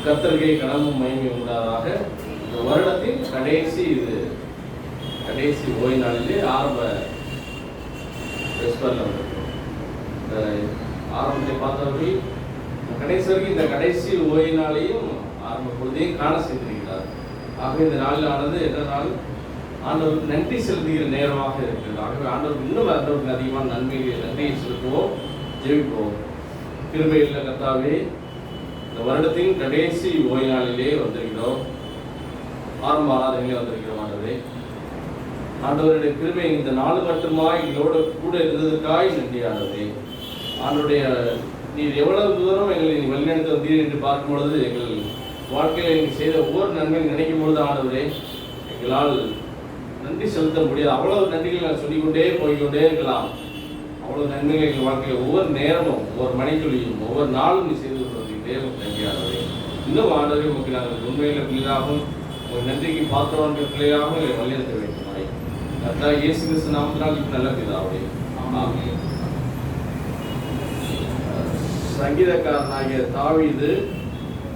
கர்த்தருக்கே கனமும் மகிமை உண்டாதாக. இந்த வருடத்தின் கடைசி ஓய்வு நாளிலே ஆரம்ப வெஸ்பரில் வந்திருக்கிறோம். இந்த ஆரம்பத்தை பார்த்தவர்கள் கடைசி வரைக்கும் இந்த கடைசி ஓய்வு நாளையும் ஆரம்ப பொழுதையும் காண செய்திருக்கிறார். ஆகவே இந்த நாளிலானது எந்த நாள் ஆண்டவருக்கு நன்றி செலுத்துகிற நேரமாக இருக்கிறது. ஆகவே ஆண்டவருக்கு இன்னும் ஆண்டவருக்கு அதிகமான நன்றியை செலுத்துவோம், ஜெபிப்போம். கிருபையுள்ள கர்த்தாவே, இந்த வருடத்தின் கடைசி ஓய்வு நாளிலே வந்திருக்கிறோம், ஆரம்ப ஆராதனையிலே வந்திருக்கிறோம். ஆண்டவருடைய கிருபை இந்த நாள் மட்டுமாய் எங்களோட கூட இருந்ததற்காய் நன்றி ஆண்டவரே. ஆண்டவருடைய நீர் எவ்வளவு தூரம் எங்களை வழிநடத்த வந்தீர் என்று பார்க்கும் பொழுது, எங்கள் வாழ்க்கையில் எங்கள் செய்த ஒவ்வொரு நன்மையும் நினைக்கும் பொழுது ஆண்டவரே எங்களால் நன்றி செலுத்த முடியாது. அவ்வளவு நன்றிகள் நான் சொல்லிக்கொண்டே போய்கொண்டே இருக்கலாம். அவ்வளவு நன்மைகள் எங்கள் வாழ்க்கையில் ஒவ்வொரு நேரமும், ஒவ்வொரு மணித்துளியும், ஒவ்வொரு நாளும் நீ செய்து கொண்டிருக்கிறதே நன்றியானவரே. இன்னும் ஆண்டவரே உங்களுக்கு நாங்கள் உண்மையில் பிள்ளையாகவும் உங்கள் நன்றிக்கு பாத்திரவான்கிற பிள்ளையாகவும் எங்களை வழிநடத்த வேண்டும். கர்த்தா இயேசு கிறிஸ்து நாமத்தினால் இப்ப நல்ல பிதாவே, ஆமென். சங்கீதக்காரனாகிய தாவீது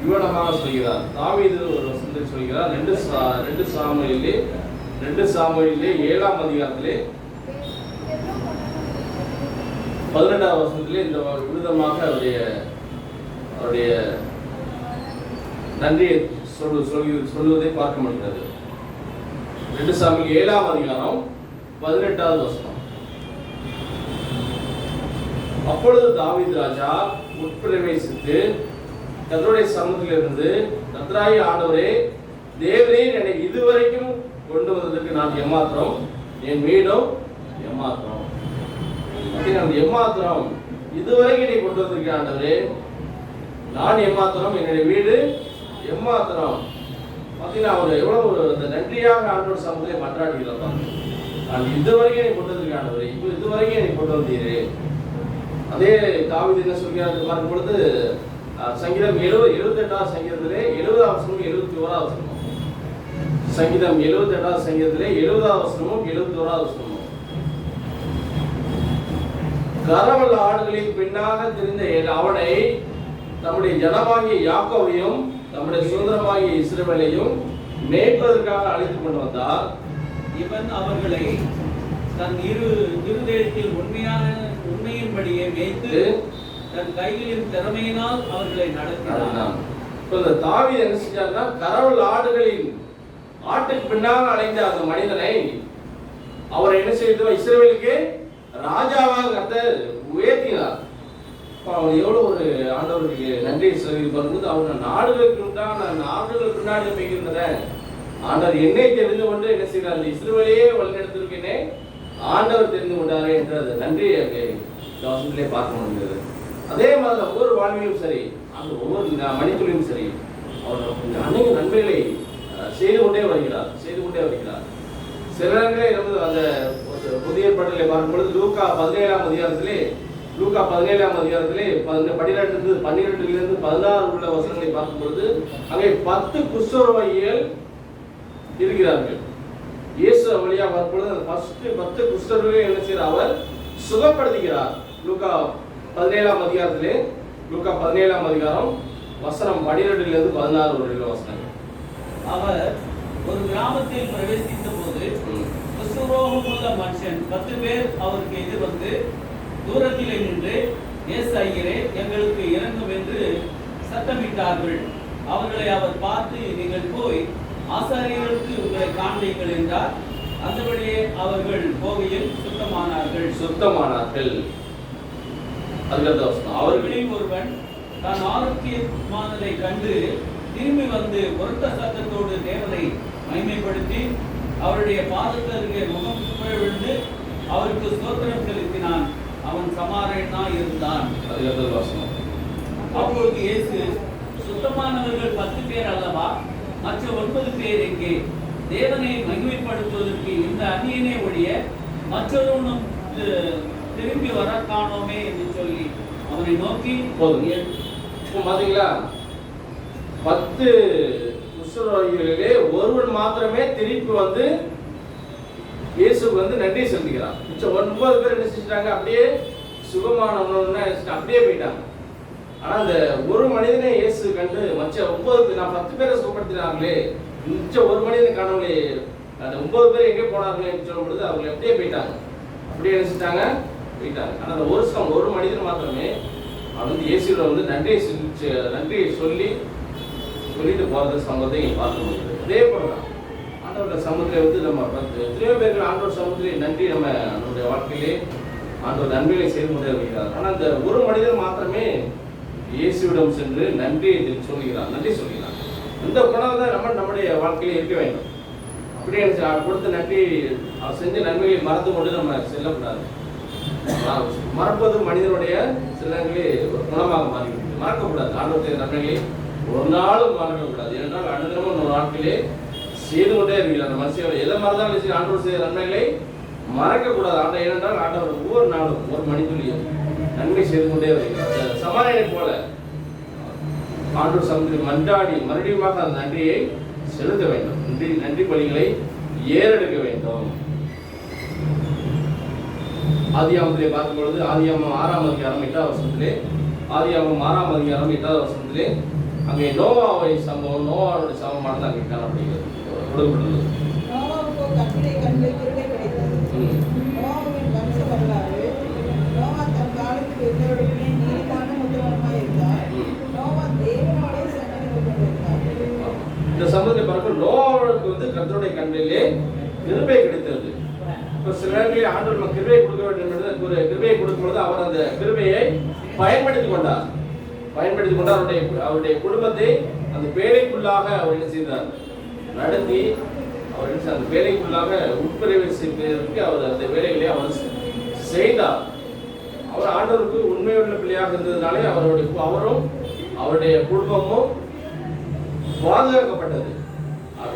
விவரமாக சொல்கிறார். தாவீது ஒரு வசனத்தை சொல்கிறார். 2 சாமுவேலிலே 7ஆம் அதிகாரத்திலே 18ஆம் வசனத்திலே இந்த விதமாக அவருடைய நன்றியை சொல்வதை பார்க்க முடிகிறது. 2 சாமுவேல் 7ஆம் அதிகாரம் 18வது வசனம். அப்பொழுது தாவீது ராஜா உட்பிரவேசித்து கர்த்தருடைய சமூகத்திலிருந்து, கர்த்தராகிய ஆண்டவரே தேவரே என்னை இதுவரைக்கும் கொண்டு வந்ததற்கு நான் எம்மாத்திரம், என் வீடும் எம்மாத்திரம். எம்மாத்திரம் இதுவரைக்கும் என்னை கொண்டு வந்திருக்க ஆண்டவரே, நான் எம்மாத்திரம், என்னுடைய வீடு எம்மாத்திரம். பார்த்தீங்கன்னா அவர் எவ்வளவு இந்த நன்றியாக ஆண்டவர் சமூகத்தை மன்றாடுகிறார். நான் இதுவரைக்கும் என்னை கொண்டு வந்திருக்க ஆண்டவரே, இப்போ இதுவரைக்கும் என்னை கொண்டு வந்தீரே. அதே தாவீது என்ன சொல்கிறார் பார்க்கும் பொழுது, சங்கீதம் 78ஆம் சங்கீதத்திலே 70ஆம் வசனமும் 71ஆம் வசனமும், சங்கீதம் 78ஆம் சங்கீதத்திலே 70ஆம் வசனமும் 71ஆம் வசனமும், கரவல் ஆடுகளின் பின்னாக தெரிந்த அவனை தம்முடைய ஜனமாகிய யாக்கோவையும் தம்முடைய சுதந்திரமாகிய இஸ்ரவேலையும் மேய்ப்பதற்காக அழைத்துக் கொண்டு வந்தார். இவன் அவர்களை தன் இருதயத்தில் உண்மையின்படியே மேய்த்து தன் கைகளின் திறமையினால் அவர்களை நடத்தினான். இந்த தாவீது என்ன செஞ்சார்னா, கரவல் ஆட்டுக்கு பின்னாக அலைந்த அந்த மனிதனை அவரை என்ன செய்து இஸ்ரவேலுக்கு ராஜாவாக கர்த்தர் உயர்த்தினார். அவர் எவ்வளவு ஒரு ஆண்டவருக்கு நன்றி சொல்லி வரும்போது, அவர் நாடுகளுக்கு பின்னாடி போய்கின்றன ஆண்டவர் என்னை தெரிந்து கொண்டு என்ன செய்கிறார், இஸ்ரவேலையே வழிநடத்திருக்கேனே ஆண்டவர் தெரிந்து கொண்டாரே என்று அந்த நன்றியை அங்கே பார்க்க முடிகிறது. அதே மாதிரி ஒவ்வொரு வாழ்விலும் சரி, அந்த ஒவ்வொரு மணித்துளியும் சரி, அவர் அநேக நன்மைகளை செய்து கொண்டே வருகிறார். சில நேரங்களே அந்த புதிய ஏற்பாட்டிலே பார்க்கும் பொழுது லூக்கா 17ஆம் அதிகாரத்திலே 12 உள்ள வசனங்களை பார்க்கும் பொழுது அங்கே 10 குஷ்டரோகிகள் இருக்கிறார்கள். இயேசு வழியாக பார்க்கும் பொழுது 10 குஷ்டரோகிகளை என்ன செய்கிறார், அவர் சுகப்படுத்துகிறார். லூக்கா 17ஆம் அதிகாரம் வசனம் 12 உள்ள வசனங்கள். அவர் ஒரு கிராமத்தில் பிரவேசித்த போது குஷ்டரோகமுள்ள மனுஷன் 10 பேர் அவருக்கு எதிர் வந்து தூரத்திலே நின்று, இயேசு ஐயரே எங்களுக்கு இறங்கும் என்று சத்தமிட்டார்கள். அவர்களை அவர் பார்த்து, நீங்கள் போய் ஆசாரியர்களுக்கு உங்களை காண்பீர்கள் என்றார். அந்தபடியே அவர்கள் போகையில் சுத்தமானார்கள். அவர்களில் ஒருவன் தான் ஆரோக்கியமானதை கண்டு திரும்பி வந்து ஒருத்த சத்தத்தோடு தேவனை மகிமைப்படுத்தி அவருடைய பாதத்திற்கு முகம் விழுந்து அவருக்கு ஸ்தோத்திரம் செலுத்தினான். அவன் சமாரியனாய் இருந்தான். அப்பொழுது இயேசு, சுத்தமானவர்கள் 10 பேர் அல்லவா, மற்ற 9 பேர் எங்கே? தேவனை மகிமைப்படுத்துவதற்கு இந்த அந்நியனே ஒழிய மற்றொருவனும் திரும்பி வர காணோமே என்று சொல்லி அவனை நோக்கி, பாத்தீங்களா, 10 குஷ்டரோகிகளிலே ஒருவன் மாத்திரமே திருப்பி வந்து இயேசுக்கு வந்து நன்றி செலுத்துகிறார். மிச்சம் 9 பேர் என்ன செஞ்சிட்டாங்க, அப்படியே சுகமானவன அப்படியே போயிட்டாங்க. ஆனா அந்த ஒரு மனிதனை இயேசு கண்டு மற்ற 9 நான் 10 பேரை சுகப்படுத்தினார்களே, மிச்ச ஒரு மனிதனை காணவில்லை, அந்த 9 பேர் எங்கே போனார்களேன்னு சொல்லும் பொழுது அவங்க அப்படியே போயிட்டாங்க. அப்படியே நினைச்சிட்டாங்க, போயிட்டாங்க. ஆனா அந்த ஒரு மனிதன் மாத்திரமே அவன் வந்து இயேசுவை வந்து நன்றியை சொல்லிட்டு போறது சம்பவத்தை இங்கே பார்க்க முடியுது. அதே போலதான் ஆண்டவருடைய சமூகத்தில் வந்து நம்ம எத்தனையோ பேர்கள் ஆண்டவர் சமூகத்திலே நன்றி நம்ம நம்மளுடைய வாழ்க்கையிலே ஆண்டவர் நன்மைகளை செய்து கொண்டே வருகிறார். ஆனால் அந்த ஒரு மனிதன் மாத்திரமே இயேசுவிடம் சென்று நன்றி சொல்கிறார். இந்த குணம் தான் நம்முடைய வாழ்க்கையிலே இருக்க வேண்டும். அப்படியே கொடுத்த நன்றி அவர் செஞ்ச நன்மையை மறந்து கொண்டு நம்ம செல்லக்கூடாது. மறப்பது மனிதனுடைய சில ஒரு குணமாக மாறிவிடுது. மறக்கக்கூடாது. ஆண்டவருடைய நன்மைகளை ஒரு நாளும் மறக்கக்கூடாது. ஏனென்றால் அனுதினமும் ஒரு நாட்களே செய்து கொண்டே இருக்கிறார். அந்த மனுஷன் எதை மறந்தாலும் ஆண்டவர் செய்த நன்மைகளை மறக்கக்கூடாது. ஏனென்றால் ஆண்டவர் ஒவ்வொரு நாளும் ஒரு மனிதனையும் நன்மை செய்து கொண்டே வருகிறார். சமாரியனை போல ஆண்டவர் சமூகத்தில் மன்றாடி மறுபடியும் அந்த நன்றியை செலுத்த வேண்டும். நன்றி பலிகளை ஏறெடுக்க வேண்டும். ஆதியாகமத்திலே பார்க்கும் பொழுது ஆதியாகமம் 6ஆம் அதிகாரம் 8ஆம் வசனத்திலே அங்கே நோவாவுடைய சம்பவமானது அங்கே காணப்படுகிறது. இந்த சம்பவத்தை பார்க்க நோவாவுக்கு வந்து கர்த்தருடைய கண்ணிலே கிருபை கிடைத்தது. இப்போ சில நேரங்களில் ஆண்டவர் கிருபையை கொடுக்க வேண்டும் என்று ஒரு கிருபையை கொடுக்கும் பொழுது அவர் அந்த கிருபையை பயன்படுத்திக் கொண்டார். அவருடைய குடும்பத்தை அந்த வேலைக்குள்ளாக அவர் என்ன செய்தார், நடத்தி அவர் அந்த வேலைக்குள்ளாக உட்பிரவேசிப்பதற்கு அவர் அந்த வேலைகளை அவர் செய்தார். அவர் ஆண்டவருக்கு உண்மையுள்ள பிள்ளையாக இருந்ததுனாலே அவரும் அவருடைய குடும்பமும் பாதுகாக்கப்பட்டது.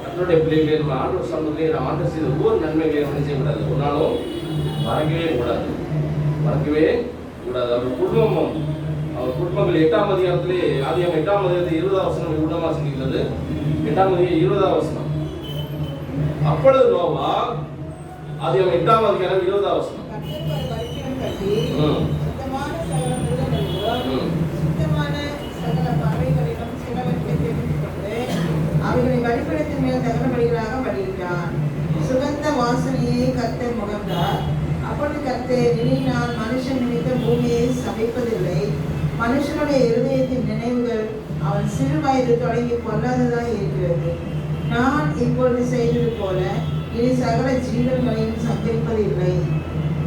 தன்னுடைய பிள்ளைகளை நம்ம ஆண்டவர் சமூகத்தை நாம் ஆண்டவர் செய்த ஒவ்வொரு நன்மைகளை என்ன செய்யக்கூடாது, ஒரு நாளும் மறக்கவே கூடாது. அவர் குடும்பங்கள் 8ஆம் அதிகாரத்திலே ஆதியாகமம் 8ஆம் அதிகாரத்தில் 20ஆம் வசனம் குணமாக சொல்கிறது. 8ஆம் அதிகாரம் 20ஆம் வசனம். அப்பொழுது நோவா ஆதியாகமம் 8ஆம் அதிகாரம் 20ஆம் வசனம். அவர்களை பலிபீடத்தின் மேல் தகன பலிகளாக பலியிட்டான். சுகந்த வாசனையை கர்த்தர் முகர்ந்தார். அப்பொழுது கர்த்தர், இனி நான் மனுஷன் நிமித்த பூமியை சமைப்பதில்லை. மனுஷனுடைய இருதயத்தின் நினைவுகள் அவன் சிறு வயது தொடங்கி பொல்லாததாய் இருக்கிறது. நான் இப்பொழுது செய்தது போல இனி சகல ஜீவன்களையும் சந்திப்பதில்லை.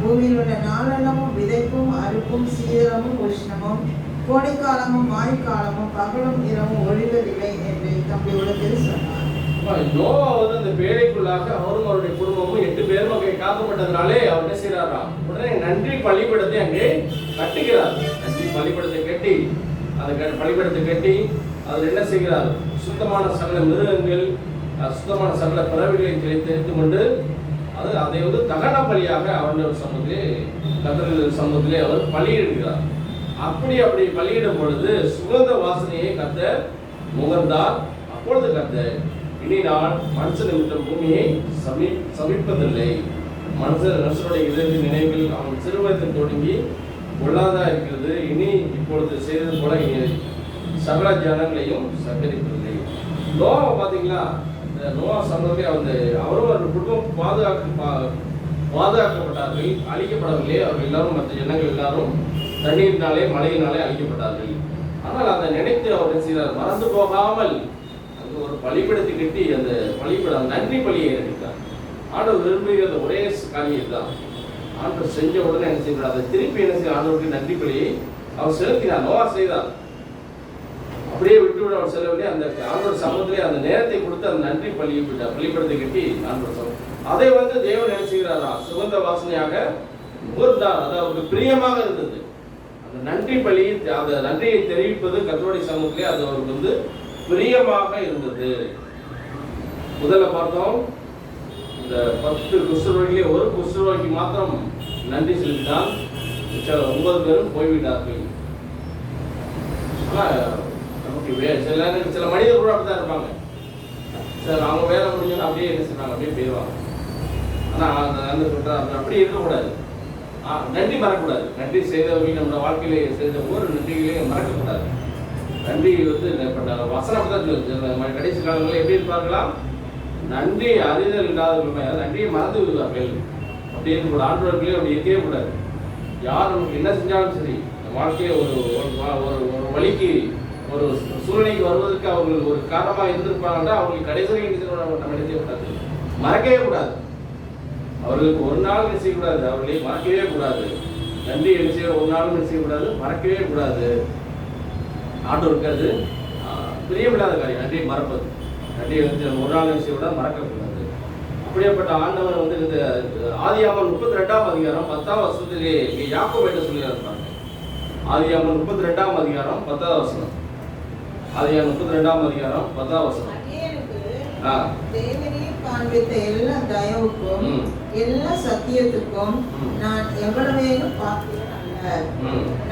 பூமியில் உள்ள நாளெல்லாமும் விதைப்பும் அறுப்பும் சீதளமும் உஷ்ணமும் கோடைக்காலமும் மாரிக்காலமும் பகலும் இரவும் ஒழிவதில்லை என்று தம்முடைய உலகில் சொன்னார். நோவா வந்து அந்த பேழைக்குள்ளாக அவரும் அவருடைய குடும்பமும் 8 பேரும் அங்கே காக்கப்பட்டதுனாலே அவர் என்ன செய்யறாராம், உடனே நன்றி பலிபீடத்தை அங்கே கட்டுகிறார். நன்றி பலிபீடத்தை கட்டி அதில் என்ன செய்கிறார், சுத்தமான சகல மிருகங்கள் சுத்தமான சகல பிறவிகளை தெரிந்து கொண்டு அதை வந்து தகன பலியாக அவருடைய சமூகத்திலே அவர் பலியிடுகிறார். அப்படி பலியிடும் பொழுது சுகந்த வாசனையை கர்த்தர் முகர்ந்தார். அப்பொழுது கர்த்தர், இனி நான் மனுஷன் நிமித்தம் பூமியை சமிப்பதில்லை. மனுஷனுடைய இதற்கு நினைவுகள் அவன் சிறுவயத்தில் தொடங்கி பொல்லாதா இருக்கிறது. இனி இப்பொழுது செய்தது போல சகல ஜனங்களையும் சங்கரிப்பதில்லை. நோவா பார்த்தீங்களா, இந்த நோவா சமூகத்தை அவரும் அவருடைய குடும்பம் பாதுகாக்கப்பட்டார்கள், அழிக்கப்படவில்லை. அவர்கள் எல்லாரும் மற்ற ஜனங்கள் எல்லாரும் தண்ணீரினாலே மழையினாலே அழிக்கப்பட்டார்கள். ஆனால் அதை நினைத்து அவர் என்ன செய்தார், மறந்து போகாமல் அங்கே ஒரு பலிபீடத்தை கட்டி அந்த பலிபீடம் நன்றி பலியை எடுத்தார். ஆண்டவர் விரும்புகிற ஒரே காரியம் தான். ஆண்டவர் செஞ்ச உடனே என்ன செய்தார், அதை திருப்பி என்ன செய்ய ஆண்டவருக்கு நன்றி பலியை அவர் செலுத்தினார். நோவா செய்தார், அப்படியே விட்டுவிட அவர் செல்லவில்லை. அந்த ஆண்டவர் சமூகத்திலே அந்த நேரத்தை கொடுத்து அந்த நன்றி பலிபீடத்தை கட்டி ஆண்டவர் சமூகம் அதை வந்து தேவன் என்ன செய்கிறாரா, சுகந்த வாசனையாக முகர்ந்தார். அது அவருக்கு பிரியமாக இருந்தது. அந்த நன்றி பலி, அந்த நன்றியை தெரிவிப்பது கர்த்தருடைய சமூகத்திலே அது அவருக்கு வந்து பிரியமாக இருந்தது. முதல்ல பார்த்தோம், இந்த 10 குஷ்டரோகிலே ஒரு குஷ்டரோகி மாத்திரம் நன்றி செலுத்தினால் 9 பேரும் போய்விட்டார்கள். ஆனால் நமக்கு சில மனிதர் கூட அப்படிதான் இருப்பாங்க. சார் அவங்க வேலை முடிஞ்சோன்னு அப்படியே என்ன செய்வாங்க, அப்படியே போயிடுவாங்க. ஆனால் அந்த நன்றி சொல்கிறார், அப்படி இருக்கக்கூடாது. நன்றி மறக்கக்கூடாது. நன்றி செய்தவர்கள் நம்ம வாழ்க்கையிலே செய்த ஒவ்வொரு நன்றிகளையும் மறக்கக்கூடாது. நன்றி வந்து வசனம் தான் சொல்லுது. கடைசி காலங்களில் எப்படி இருப்பார்களாம்? நன்றி அறிதல் இல்லாதவர்கள், அதாவது நன்றியை மறந்து விடுவார்கள். அப்படி இருக்கக்கூடாது. ஆண்டவர்களே அப்படி இருக்கவே கூடாது. யார் நமக்கு என்ன செஞ்சாலும் சரி, வாழ்க்கையை ஒரு வழிக்கு ஒரு சூழ்நிலைக்கு வருவதற்கு அவர்கள் ஒரு காரணமாக இருந்திருப்பாங்கன்னா அவங்களுக்கு கடைசி நம்ம நினைக்க கூடாது, மறக்கவே கூடாது. அவர்களுக்கு ஒரு நாள் என்ன செய்யக்கூடாது, அவர்களை மறக்கவே கூடாது. நன்றி என்ன செய்ய ஒரு நாளும் என்ன செய்யக்கூடாது, மறக்கவே கூடாது. ஆண்டவருக்கு அது பிரியமில்லாத காரியம் நன்றியை மறப்பது. நன்றியை வந்து ஒரு நாள் என்ன செய்யக்கூடாது, மறக்கக்கூடாது. அப்படியேப்பட்ட ஆண்டவர் வந்து இந்த ஆதியாகமம் 32ஆம் அதிகாரம் 10ஆம் வசனத்திலே யாக்கோபு என்ன சொல்லியிருப்பாங்க. ஆதியாகமம் 32ஆம் அதிகாரம் 10ஆம் வசனம். ஆதியாகமம் 32ஆம் அதிகாரம் 10ஆம் வசனம். தேவனே காண்பித்த எல்லா தயவுக்கும் எல்லா சத்தியத்துக்கும் நான் எவ்வளவேனும் பார்த்தேன் அல்ல.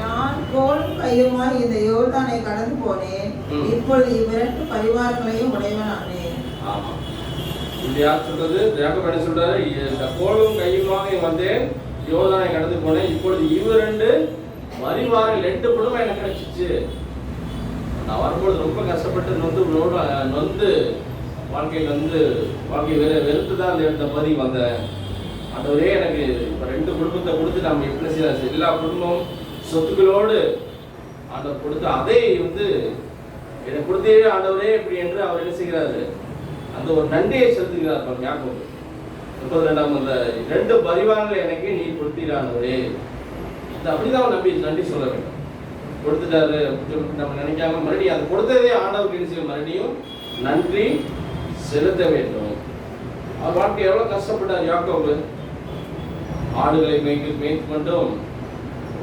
நான் கோலும் கையுமாய் இந்த யோர்தானை கடந்து போனேன், இப்பொழுது இவ்விரண்டு பரிவாரங்களையும் உடையவனானேன். ஆமா, இது யார் சொல்றது? யாக்கோபு என்ன சொல்றாரு? கோலும் கையுமாக வந்தேன், யோர்தானை கடந்து போனேன், இப்பொழுது இவ்விரண்டு பரிவாரங்கள் 2 குடும்பம் எனக்கு கிடைச்சிச்சு. நான் வரும்போது ரொம்ப கஷ்டப்பட்டு நொந்து வாழ்க்கையில் வந்து வாழ்க்கை வெறுத்து தான் இந்த மாதிரி வந்தேன். ஆண்டவரே எனக்கு இப்போ 2 குடும்பத்தை கொடுத்து நம்ம எப்படி செய்யலாம், எல்லா குடும்பம் சொத்துக்களோடு ஆண்டவர் கொடுத்து அதை வந்து எனக்கு கொடுத்தே ஆண்டவரே இப்படி என்று அவர் என்ன செய்கிறாரு, அந்த ஒரு நன்றியை செலுத்துகிறார். யாக்கோபு 32ஆம் அந்த 2 பரிவாரங்களை எனக்கு நீ கொடுத்தீரானவரே. இது அப்படிதான் நன்றி சொல்ல வேண்டும். கொடுத்துட்டாரு நம்ம நினைக்காம மறுபடியும் அது கொடுத்ததே ஆண்டவருக்கு என்ன செய்யும், மறுபடியும் நன்றி செலுத்த வேண்டும். அவர் வாழ்க்கை எவ்வளவு கஷ்டப்பட்டார் யாக்கோபு. ஆடுகளை மேய்த்து கொண்டும்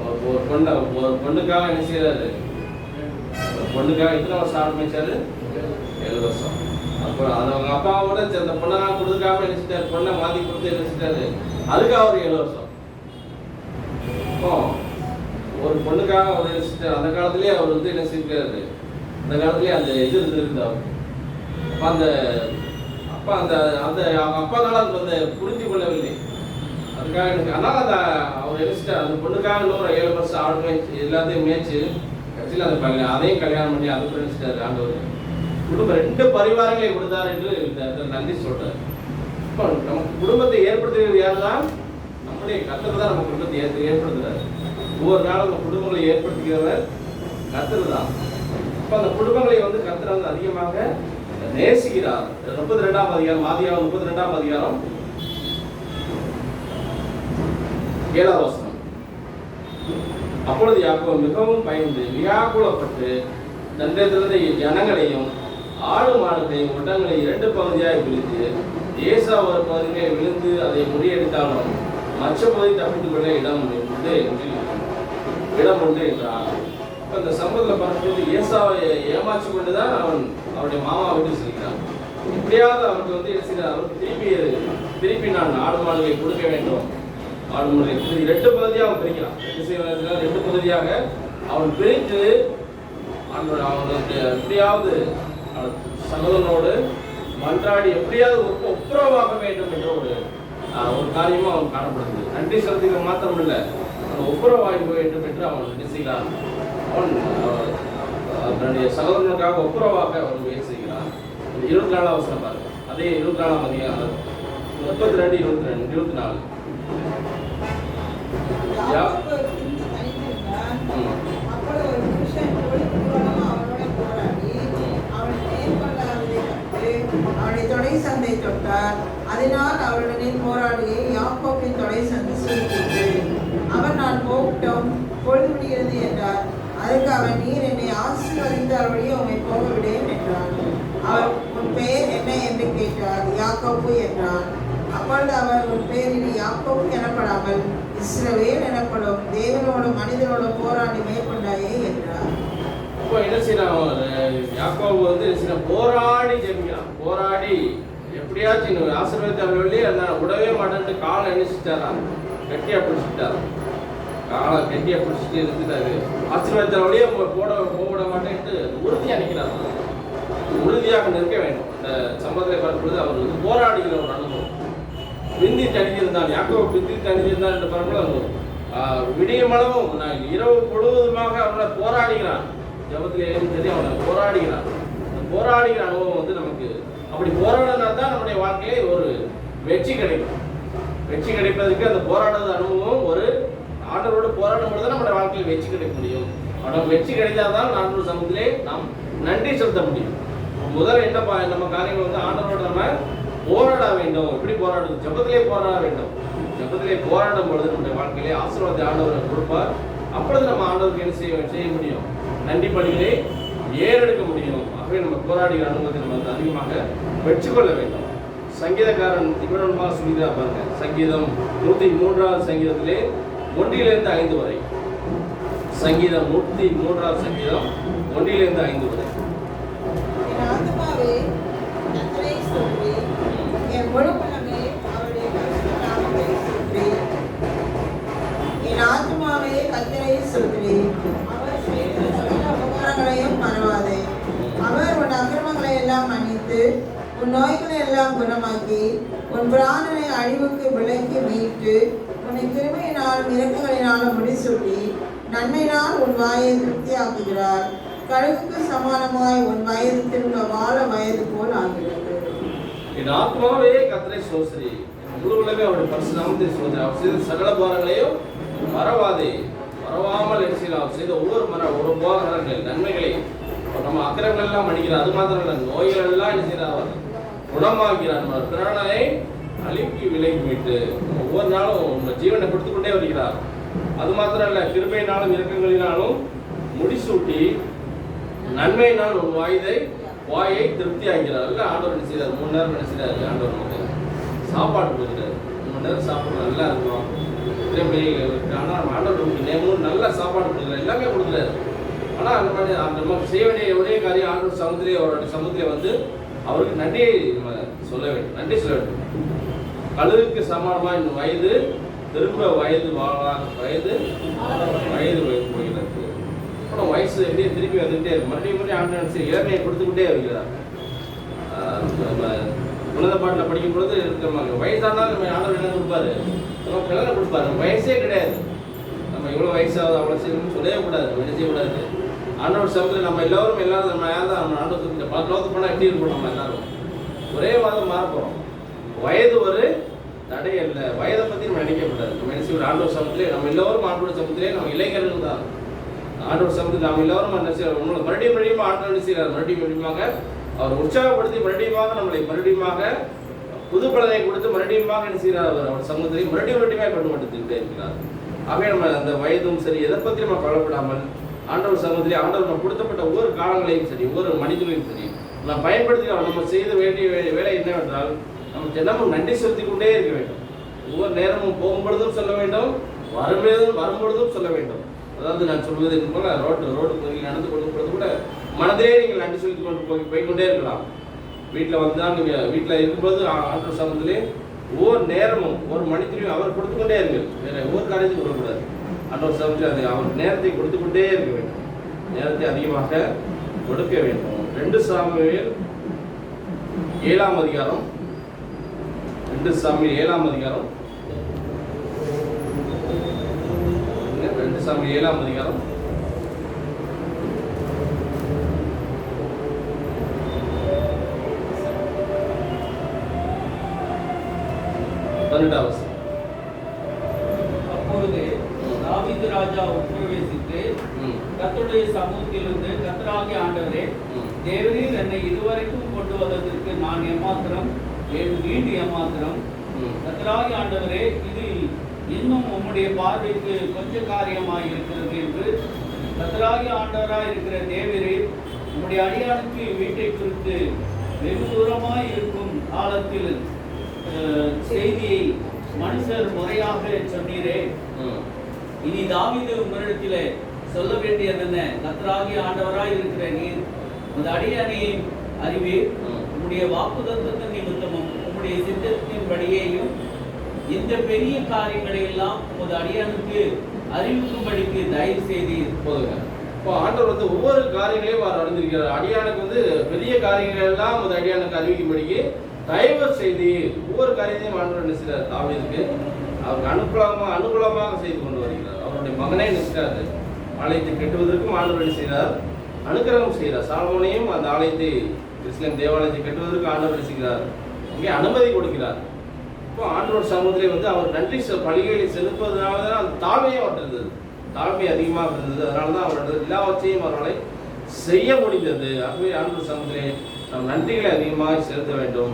ஒரு பொண்ணுக்காக என்ன செய்யறாரு, ஒரு பொண்ணுக்காக எத்தனை வருஷம் ஆடு மேய்ச்சாரு? 7 வருஷம். அப்புறம் அது அவங்க அப்பாவோட அந்த பொண்ணெல்லாம் கொடுக்காம என்ன செஞ்சாரு, பொண்ணை மாத்தி கொடுத்து என்ன செஞ்சாரு, அதுக்கு அவர் 7 வருஷம். ஒரு பொண்ணுக்காக அவர் என்ன செஞ்சார், அந்த காலத்திலேயே அவர் வந்து என்ன செஞ்சாரு, அந்த காலத்திலேயே அந்த இது இருந்திருந்தார். அப்ப அந்த அந்த அவங்க அப்பானால அது வந்து புரிந்து கொள்ளவில்லை. அதுக்காக எனக்கு அதனால அந்த அவர் என்ன அந்த பொண்ணுக்காக இன்னொரு 7 வருஷம் ஆடு மேய்ச்சி எல்லாத்தையும் மேய்ச்சி கட்சியில் அந்த அதையும் கல்யாணம் பண்ணி அதுக்கு நினைச்சிட்டாரு ஆண்டவர். குடும்பம் 2 பரிவாரங்களை கொடுத்தார் என்று நன்றி சொல்றாரு. இப்போ நமக்கு குடும்பத்தை ஏற்படுத்துகிறது யார் தான்? நம்முடைய கர்த்தர் தான் நம்ம குடும்பத்தை ஏற்படுத்துறாரு. ஒவ்வொரு நாளும் நம்ம குடும்பங்களை ஏற்படுத்துகிறவர் கர்த்தர் தான். இப்போ அந்த குடும்பங்களை வந்து கர்த்தர் வந்து அதிகமாக நேசிக்கிறார். 32ஆம் அதிகாரம் ஆதியாகமம் 32ஆம் அதிகாரம் 7ஆம் வசனம். அப்பொழுது யாக்கோபு மிகவும் பயந்து வியாகுலப்பட்டு தன்னிடத்திலிருந்த ஜனங்களையும் ஆடு மாடுகளையும் ஒட்டங்களை 2 பகுதியாக பிரித்து ஏசாவு ஒரு பகுதியை விழுந்து அதை முறியடித்தாலும் மற்ற பகுதி தப்பித்துக் கொள்ள இடம் உண்டு என்றார். இப்போ இந்த சம்பவத்தில் பார்க்கும்போது ஏசாவை ஏமாற்றி கொண்டுதான் அவருடைய மாமா விட்டு செல்கிறான். எப்படியாவது அவருக்கு வந்து என்ன செய்யறார், அவர் திருப்பி நான் ஆடு மாடுகளை கொடுக்க வேண்டும். ஆடு மாடுகளை 2 பகுதியாக அவன் பிரிக்கிறான். 2 பகுதியாக அவன் பிரித்து அவனுக்கு எப்படியாவது சகோதரனோடு மன்றாடி எப்படியாவது ஒப்புரவாக வேண்டும் என்ற ஒரு காரியமும் அவன் காணப்படுது. நன்றி செலுத்திக்க மாத்திரம் இல்லை, அவன் ஒப்புரவாக வேண்டும் என்று அவன் நினைக்கிறான். அவன் தன்னுடைய சகோதரனுக்காக ஒப்புரவாக அவன் முயற்சி செய்கிறான். 24ஆம் வசனம் பாருங்க. அதே 24ஆம் அதிகாரம் 32, 22, 24. அவனுடைய தொடை சந்தை தொட்டார். அதனால் அவருடனே போராடியே யாக்கோபின் தொடை சந்தை சுருக்கிற்று. அவன் நான் போகட்டும், பொழுது விடுகிறது என்றார். அதற்கு அவன், நீர் என்னை ஆசீர்வதித்தால்படியே உம்மை போக விடேன் என்றான். அவர், உன் பெயர் என்ன என்று கேட்டார். யாக்கோபு என்றான். அப்பொழுது அவர், உன் பெயர் இனி யாக்கோபு எனப்படாமல் இஸ்ரவேல் எனப்படும், தேவனோடு மனிதனோடு போராடி மேற்கொண்டாயே என்றார். இப்போ என்ன செய்யறான் யாக்கோபு வந்து என்ன போராடி ஜெபிக்கிறான். போராடி எப்படியாச்சும் ஆசீர்வதித்தாலே நான் விடவே மாட்டேன்ட்டு காலை அணிச்சிட்டாரான், கட்டியா பிடிச்சிட்டாரான். காலை கட்டியா பிடிச்சிட்டு இருந்துட்டாரு. ஆசீர்வாதத்தோடய போட மாட்டேன்ட்டு உறுதியாக நிற்கிறார். உறுதியாக நிற்க வேண்டும். இந்த சம்பவத்தை பார்க்கும்போது அவர் வந்து போராடுகிற ஒரு அனுபவம். பிந்தி தணிஞ்சிருந்தான் யாக்கோபு, பிந்தி தணிஞ்சிருந்தான் என்று பார்க்கும்போது விடியமளவும் இரவு பொழுதுமாக அவனை போராடுகிறான். ஜபத்திலேயும் சரி அவனை போராடுகிறான். அந்த போராடுகிற அனுபவம் வந்து நமக்கு அப்படி போராடினா தான் நம்முடைய வாழ்க்கையிலே ஒரு வெற்றி கிடைக்கும். வெற்றி கிடைப்பதற்கு அந்த போராடுறது அனுபவம் ஒரு ஆண்டவரோடு போராடும் பொழுது நம்முடைய வாழ்க்கையில் வெற்றி கிடைக்க முடியும். அவனுக்கு வெற்றி கிடைத்தாதான் ஆண்டவர் சமூகத்திலே நாம் நன்றி செலுத்த முடியும். முதல்ல என்ன நம்ம காரியங்கள் வந்து ஆண்டவரோடு நம்ம போராட வேண்டும். எப்படி போராடுறது? ஜபத்திலே போராட வேண்டும். ஜபத்திலே போராடும் பொழுது நம்முடைய வாழ்க்கையிலே ஆசீர்வாதத்தை ஆண்டவர் கொடுப்பார். அப்பொழுது நம்ம ஆண்டவருக்கு என்ன செய்ய முடியும்? நன்றி பலியிலே ஏறெடுக்க முடியும். ஆகவே நம்ம போராடுகிற அனுபவத்தை நம்ம அதிகமாக பெற்றுக்கொள்ள வேண்டும். சங்கீதக்காரன் இவ்வளவு சொல்லிதா பாருங்க. சங்கீதம் 103வது சங்கீதத்திலே 1 to 5 வரை. சங்கீதம் 103வது சங்கீதம் 1 to 5 வரை. என் ஆத்துமாவே கர்த்தரை ஸ்தோத்திரி, என் முழு மனமே அவருடைய பரிசுத்த நாமத்தை ஸ்தோத்திரி. என் ஆத்துமாவே கர்த்தரை ஸ்தோத்திரி, அவர் செய்த சகல உபகாரங்களையும் மறவாதே. அவர் உன் அக்கிரமங்களை எல்லாம் மன்னித்து உன் நோய்களை எல்லாம் குணமாக்கி உன் பிராணனை அழிவுக்கு விலக்கி மீட்டு உன்னை கிருபையினாலும் இரக்கங்களினாலும் முடிசூட்டி நன்மையினால் உன் வாயை திருப்தியாக்குகிறார். கழுகுக்கு சமானமாய் உன் வயது திரும்ப வாழ வயது போல் ஆகிறது. என் ஆத்மாவே கர்த்தரை ஸ்தோத்திரி, முழு உலகமே அவருடைய பரிசுத்த நாமத்தை ஸ்தோத்திரி. அவர் செய்த சகல உபகாரங்களையும் மறவாதே. மறவாமல் என்ன செய்யலாம்? அவர் செய்த ஒவ்வொரு உபகாரங்கள் நன்மைகளை நம்ம அக்கிரங்கள் எல்லாம் மன்னிக்கிறார். அது மாத்திரம் இல்லை, நோய்கள் எல்லாம் என்ன செய்யறார்? அவர் குணமாக்கிறார். நம்ம பிராணனை அழிவுக்கு விலக்கி விட்டு ஒவ்வொரு நாளும் நம்ம ஜீவனை கொடுத்து கொண்டே வருகிறார். அது மாத்திரம் இல்லை, கிருபையினாலும் இரக்கங்களினாலும் முடிசூட்டி நன்மையினால் உன் வாயை திருப்தி ஆகிறார். இல்லை ஆண்டவர் என்ன செய்யறாரு? 3 நேரம் என்ன செய்யறாரு? ஆண்டவர் நமக்கு சாப்பாடு கொடுக்குறாரு. 3 நேரம் சாப்பிட நல்லா இருக்கும். ஆனால் ஆண்டவர் நமக்கு நல்ல சாப்பாடு கொடுக்குறாரு, எல்லாமே கொடுக்குறாரு. ஆனால் அந்த மாதிரி நமக்கு செய்ய வேண்டிய ஒரே காரியம் ஆண்டவர் சமுத்திலே அவருடைய சமுத்திலே வந்து அவருக்கு நன்றியை நம்ம சொல்ல வேண்டும். நன்றி சொல்ல வேண்டும். கழுகுக்கு சமானமாக இந்த வயது திரும்ப வயது போகிறது. அப்புறம் வயசு எப்படியே திருப்பி வந்துகிட்டே இருக்கு. மறுபடியும் ஆண்டவர் இளமையை கொடுத்துக்கிட்டே வருகிறார். நம்ம உன்னத பாட்டில் படிக்கும் பொழுது இருக்கிற வயசானாலும் நம்ம ஆண்டவர் என்ன கொடுப்பாரு? நம்ம பிள்ளை கொடுப்பாரு. வயசே கிடையாது. நம்ம இவ்வளோ வயசாகுது அவ்வளோ செய்யணும்னு சொல்லவே கூடாது, என்ன செய்யக்கூடாது. ஆண்டவர் சமூகத்தில் நம்ம எல்லாரும் நம்ம யார் தான் நம்ம ஆண்டவர் இந்த 10 லோகத்துக்கு போனால் எப்படி இருப்போம்? நம்ம எல்லாரும் ஒரே மாதம் மாற போகிறோம். வயது ஒரு தடை அல்ல. வயதை பற்றி நம்ம நினைக்கக்கூடாது. நம்ம என்ன செய்வோம்? ஆண்டவர் சமூகத்திலே நம்ம எல்லோரும் ஆண்டவர் சமூகத்திலே நம்ம இளைஞர்கள் தான். ஆண்டவர் சமூகத்தில் நம்ம எல்லோரும் என்ன செய்யறோம்? உங்களை மறுபடியும் ஆண்டவர் என்ன செய்கிறார்? மறுபடியுமாக அவர் உற்சாகப்படுத்தி மறுபடியுமாக புது பலனை கொடுத்து மறுபடியுமாக என்ன செய்கிறார்? அவர் சமூகத்திலே மறுபடியுமே கொண்டு இருக்கிறார். ஆகவே நம்ம அந்த வயதும் சரி எதை பற்றி நம்ம கவலைப்படாமல் ஆண்டவர் சமூகத்திலே ஆண்டவர் நம்ம கொடுத்தப்பட்ட ஒவ்வொரு காலங்களையும் சரி ஒவ்வொரு மனிதர்களையும் சரி நம்ம பயன்படுத்தி நம்ம செய்த வேண்டிய வேலை என்னவென்றால் நம்ம தினமும் நன்றி செலுத்தி கொண்டே இருக்க வேண்டும். ஒவ்வொரு நேரமும் போகும்பொழுதும் சொல்ல வேண்டும், வரும்பொழுதும் சொல்ல வேண்டும். அதாவது நான் சொல்வது போல ரோடு பகுதியில் நடந்து கொள்ளும் பொழுது கூட மனதிலே நீங்கள் நன்றி செலுத்தி கொண்டு போய்கொண்டே இருக்கலாம். வீட்டில் வந்தால் நீங்கள் வீட்டில் இருக்கும்போது ஆண்டவர் சமூகத்திலே ஒவ்வொரு நேரமும் ஒரு மணித்திலையும் அவர் கொடுத்து கொண்டே இருங்கள். வேற ஒவ்வொரு காரியத்தையும் கொடுக்கக்கூடாது. ஆண்டவர் சமூகத்தில் அதை அவர் நேரத்தை கொடுத்து கொண்டே இருக்க வேண்டும். நேரத்தை அதிகமாக கொடுக்க வேண்டும். 2 சாமுவேல் 7ஆம் அதிகாரம் 2 சாமுவேல் 7ஆம் அதிகாரம் 2 சாமுவேல் 7ஆம் அதிகாரம் 12வது. அப்பொழுது தாவீது ராஜா உட்பிரவேசித்து கர்த்தருடைய சமூகத்திலிருந்து, கர்த்தராகிய ஆண்டவரே, தேவரீர் என்னை இதுவரைக்கும் கொண்டு வந்ததற்கு நான் ஏமாத்திரம், என் வீடு ஏமாத்திரம். கர்த்தராகிய ஆண்டவரே, இது இன்னும் உம்முடைய பார்வைக்கு கொஞ்ச காரியமாய் இருக்கிறது என்று கர்த்தராகிய ஆண்டவராய் இருக்கிற தேவரீர் உம்முடைய அடியானுக்கு வீட்டை குறித்து வெகு தூரமாய் இருக்கும் காலத்தில் செய்தியை மனுஷர் முறையாக சொன்னீரே. இனி தாவீது உங்களிடத்திலே சொல்ல வேண்டியது என்ன? கர்த்தராகிய ஆண்டவராய் இருக்கிற நீர் உமது அடியானையும் அறிவீர். உம்முடைய வாக்குத்தத்தத்தின் நிமித்தமும் உம்முடைய சித்தத்தின்படியேயும் இந்த பெரிய காரியங்களை எல்லாம் உமது அடியானுக்கு அறிவிக்கும்படிக்கு தயவு செய்தீர். போதுங்க. இப்போ ஆண்டவர் வந்து ஒவ்வொரு காரியங்களையும் அவர் அறிந்திருக்கிறார். அடியானுக்கு பெரிய காரியங்கள் எல்லாம் உமது அடியானுக்கு அறிவிக்கும்படிக்கு தயவு செய்து ஒவ்வொரு காரியத்தையும் ஆண்டவர் நினைச்சார். தாவீதுக்கு அவருக்கு அனுகூலமாக செய்து கொண்டு வருகிறார். அவருடைய மகனை நினைச்சார். ஆலயத்தை கட்டுவதற்கும் ஆண்டவர் செய்தார். அனுக்கிரகம் செய்கிறார். சாலமோனையும் அந்த ஆலயத்தை எருசலேம் தேவாலயத்தை கட்டுவதற்கு ஆண்டவர் செய்கிறார், அங்கே அனுமதி கொடுக்கிறார். இப்போ ஆண்டவர் சமூகத்திலே வந்து அவர் நன்றி பலிகளை செலுத்துவதனால தான் அந்த தாழ்மையும் அவர்கிட்ட இருந்தது, தாழ்மை அதிகமாக இருந்தது. அதனால தான் அவரோட எல்லாவற்றையும் அவர்களை செய்ய முடிந்தது. ஆகவே ஆண்டவர் சமூகத்திலே நம் நன்றிகளை அதிகமாக செலுத்த வேண்டும்.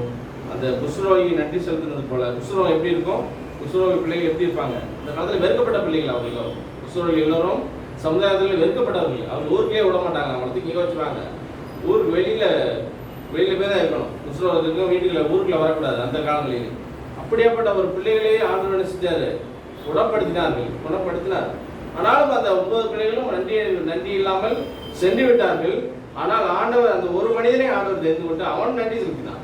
அந்த குஷ்ரோகி நன்றி செலுத்துனது போல, குஷ்ரோகம் எப்படி இருக்கும், குஷ்ரோகி பிள்ளைகள் எப்படி இருப்பாங்க, இந்த காலத்தில் வெறுக்கப்பட்ட பிள்ளைகள் அவர்கள். குஷ்ரோகி எல்லோரும் சமுதாயத்தில் வெறுக்கப்பட்டவர்கள். அவங்க ஊருக்கே விட மாட்டாங்க, அவங்களை தூக்கி வச்சுருவாங்க. ஊருக்கு வெளியில் போய் தான் இருக்கணும். குஷ்ரோகத்துக்கும் வீட்டுக்குள்ள ஊருக்குள்ள வரக்கூடாது அந்த காலங்களில். அப்படியாப்பட்ட ஒரு பிள்ளைகளே ஆண்டவர் என்ன செஞ்சாரு, குணப்படுத்தினார். ஆனாலும் அந்த 9 பிள்ளைகளும் நன்றி இல்லாமல் சென்று விட்டார்கள். ஆனால் ஆண்டவர் அந்த ஒரு மனிதனை ஆண்டவர் தெரிந்து கொண்டு அவன் நன்றி செலுத்தினான்.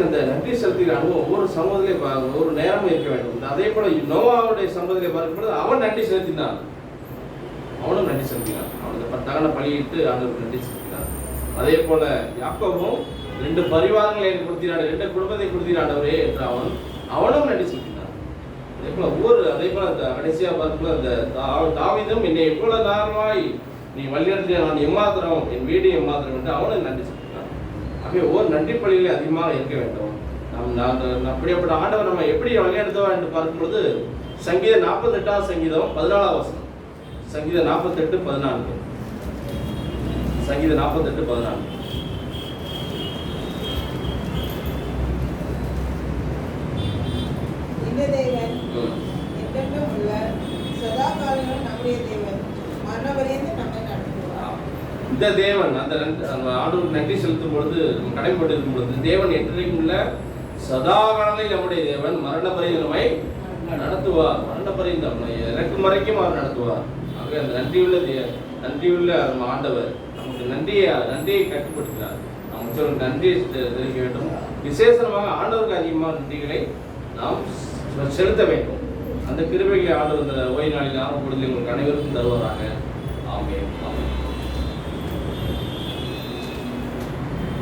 அந்த நன்றி செலுத்துகிற அனுபவம் ஒவ்வொரு சமூகத்திலே ஒரு நேரமும் இருக்க வேண்டும். அதே போல நோவாவுடைய சமூகத்திலே பார்க்கும்போது அவன் நன்றி செலுத்தினான், அவனும் நன்றி செலுத்தினான். அவனுக்கு தகன பலியிட்டு ஆண்டவருக்கு நன்றி செலுத்தினான். அதே போல யாக்கோபும் 2 பரிவாரங்களை கொடுத்தினார், 2 குடும்பத்தை கொடுத்தினாண்டவரே என்று அவனும் நன்றி செலுத்தினான். அதே போல கடைசியா பார்க்கும்போது அந்த தாவீதும் என்னை எவ்வளவு நேரமாய் நீ வழிநடத்திய நான் எம்மாத்திரம், என் வீடு எம்மாத்திரம் என்று அவனும் நன்றி செலுத்தினான். ஆகவே ஒவ்வொரு நன்றி பலிகளே அதிகமாக இருக்க வேண்டும். அப்படிப்பட்ட ஆண்டவர் நம்ம எப்படி வழிநடத்துவா என்று பார்க்கும்போது சங்கீதம் 48 சங்கீதம் 14 சங்கீதம் 48:14 சங்கீதம் 48:14 இந்த தேவன் என்றென்றும் உள்ள சதா காலங்களும் நம்முடைய தேவன், மரணவரையும் நம்மை நடத்துவார். இந்த தேவன் அந்த ஆண்டவருக்கு நன்றி செலுத்தும் பொழுது, கடைப்பட்டு இருக்கும் பொழுது, தேவன் என்றைக்கும் உள்ள சதா காலங்களில் நம்முடைய தேவன் மரணவரை நம்மை நடத்துவார். மரணவரை இறக்கும் வரைக்கும் அவர் நடத்துவார். ஆகவே அந்த நன்றியுள்ள ஆண்டவர் நமக்கு நன்றியை கட்டுப்படுத்துகிறார். நமக்கு நன்றியை தெரிவிக்க வேண்டும். விசேஷமாக ஆண்டவருக்கு அதிகமாக நன்றிகளை நாம் செலுத்த வேண்டும். அந்த கிருபைகளை ஆண்டவர் இந்த ஓய்வு நாளில் ஆரம்ப பொழுதில் உங்களுக்கு அனைவருக்கும் தருவாராக. ஆமென்.